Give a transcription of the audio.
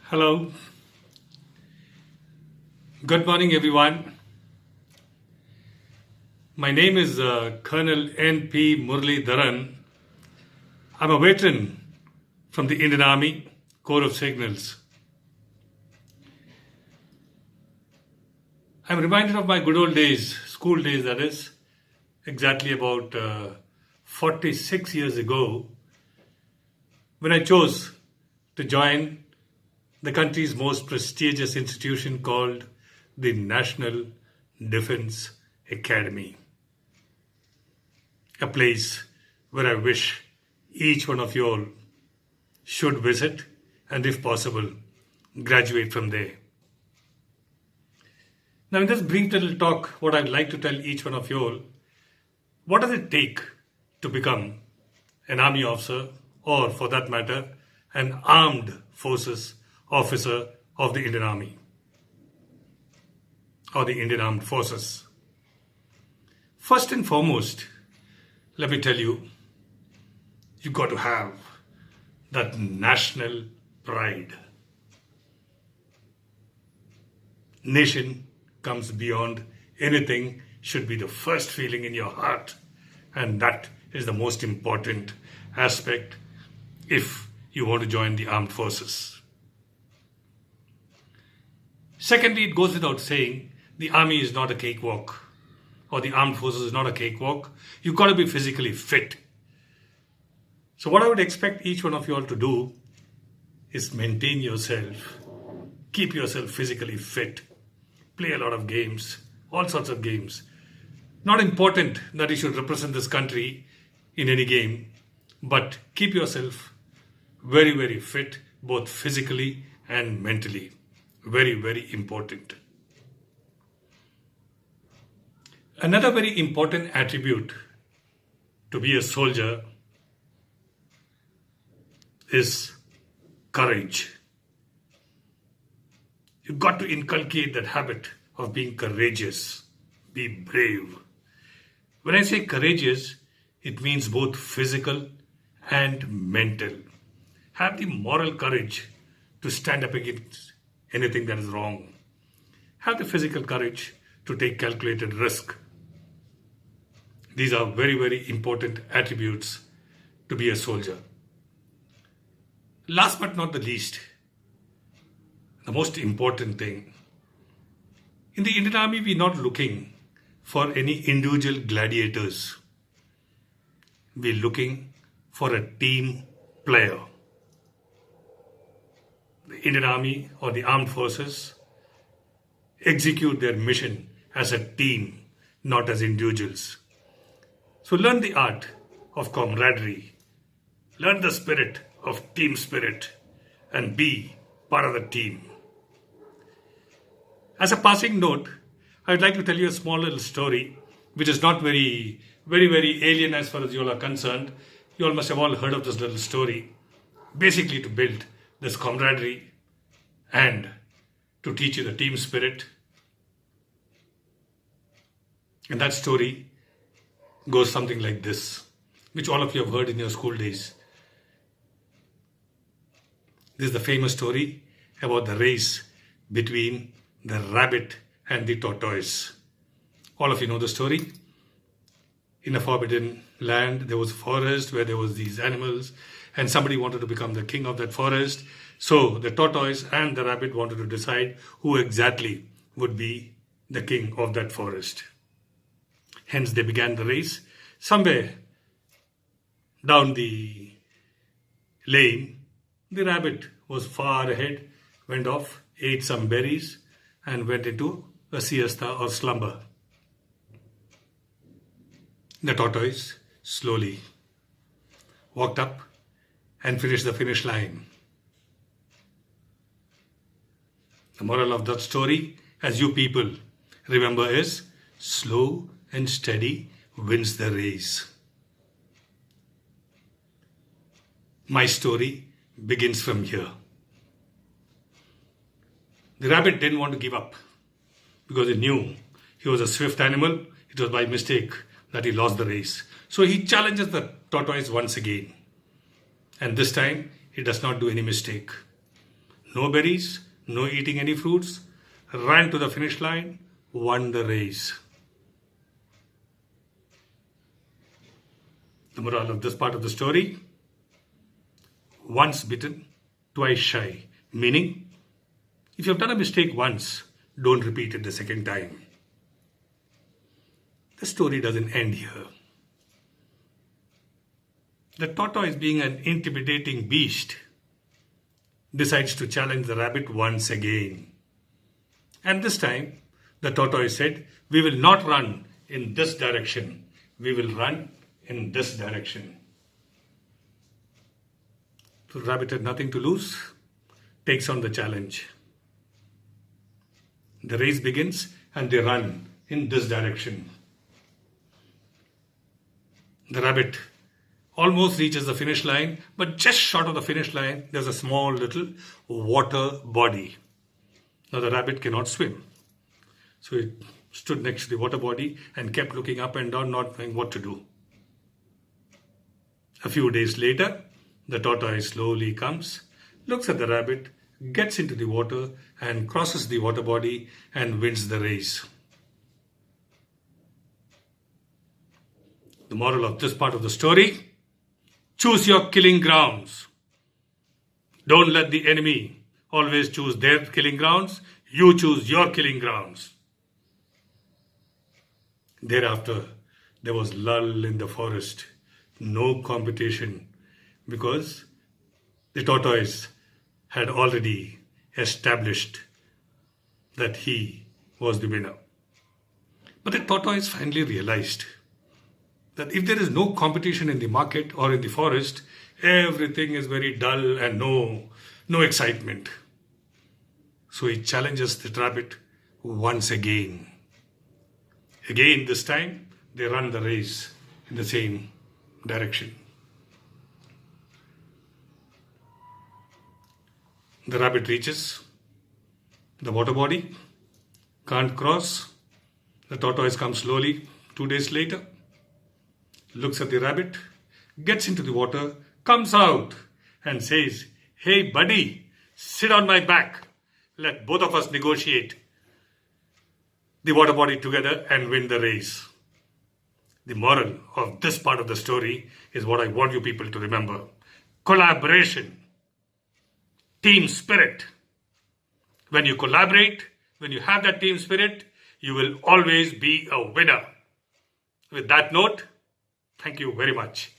Hello. Good morning, everyone. My name is Colonel N.P. Muralidharan. I'm a veteran from the Indian Army, Corps of Signals. I'm reminded of my good old days, school days that is, exactly about 46 years ago, when I chose to join the country's most prestigious institution called the National Defence Academy. A place where I wish each one of you all should visit and, if possible, graduate from there. Now, in this brief little talk, what I'd like to tell each one of you all, what does it take to become an army officer, or for that matter, an armed forces officer of the Indian Army or the Indian Armed Forces? First and foremost, let me tell you, you've got to have that national pride. Nation comes beyond anything, should be the first feeling in your heart, and that is the most important aspect if you want to join the armed forces. Secondly, it goes without saying, the army is not a cakewalk, or the armed forces is not a cakewalk. You've got to be physically fit. So what I would expect each one of you all to do is maintain yourself, keep yourself physically fit, play a lot of games, all sorts of games. Not important that you should represent this country in any game, but keep yourself very, very fit, both physically and mentally. Very, very important. Another very important attribute to be a soldier is courage. You've got to inculcate that habit of being courageous, be brave. When I say courageous, it means both physical and mental. Have the moral courage to stand up against anything that is wrong. Have the physical courage to take calculated risk. These are very, very important attributes to be a soldier. Last but not the least, the most important thing, in the Indian Army, we're not looking for any individual gladiators. We're looking for a team player. The Indian Army or the armed forces execute their mission as a team, not as individuals. So learn the art of camaraderie, learn the spirit of team spirit, and be part of the team. As a passing note, I'd like to tell you a small little story, which is not very alien as far as you all are concerned. You all must have all heard of this little story. Basically to build this camaraderie and to teach you the team spirit. And that story goes something like this, which all of you have heard in your school days. This is the famous story about the race between the rabbit and the tortoise. All of you know the story. In a forbidden land, there was a forest where there was these animals, and somebody wanted to become the king of that forest. So the tortoise and the rabbit wanted to decide who exactly would be the king of that forest. Hence they began the race. Somewhere down the lane, the rabbit was far ahead, went off, ate some berries, and went into a siesta or slumber. The tortoise slowly walked up and finished the finish line. The moral of that story, as you people remember, is slow and steady wins the race. My story begins from here. The rabbit didn't want to give up because he knew he was a swift animal. It was by mistake that he lost the race. So he challenges the tortoise once again. And this time, he does not do any mistake. no berries, no eating any fruits, ran to the finish line, won the race. The moral of this part of the story: once bitten, twice shy. Meaning, if you have done a mistake once, don't repeat it the second time. The story doesn't end here. The tortoise, being an intimidating beast, decides to challenge the rabbit once again. And this time, the tortoise said, "We will not run in this direction. We will run in this direction." The rabbit had nothing to lose, takes on the challenge. The race begins and they run in this direction. The rabbit almost reaches the finish line, but just short of the finish line, there's a small little water body. Now the rabbit cannot swim. So it stood next to the water body and kept looking up and down, not knowing what to do. A few days later, the tortoise slowly comes, looks at the rabbit, gets into the water and crosses the water body and wins the race. The moral of this part of the story: choose your killing grounds. Don't let the enemy always choose their killing grounds. You choose your killing grounds. Thereafter, there was lull in the forest, no competition, because the tortoise had already established that he was the winner. But the tortoise finally realized that if there is no competition in the market or in the forest, everything is very dull and no excitement. So he challenges the rabbit once again. Again, this time, they run the race in the same direction. The rabbit reaches the water body, can't cross. The tortoise comes slowly 2 days later, looks at the rabbit, gets into the water, comes out and says, "Hey buddy, sit on my back. Let both of us negotiate the water body together and win the race." The moral of this part of the story is what I want you people to remember: collaboration, team spirit. When you collaborate, when you have that team spirit, you will always be a winner. With that note, thank you very much.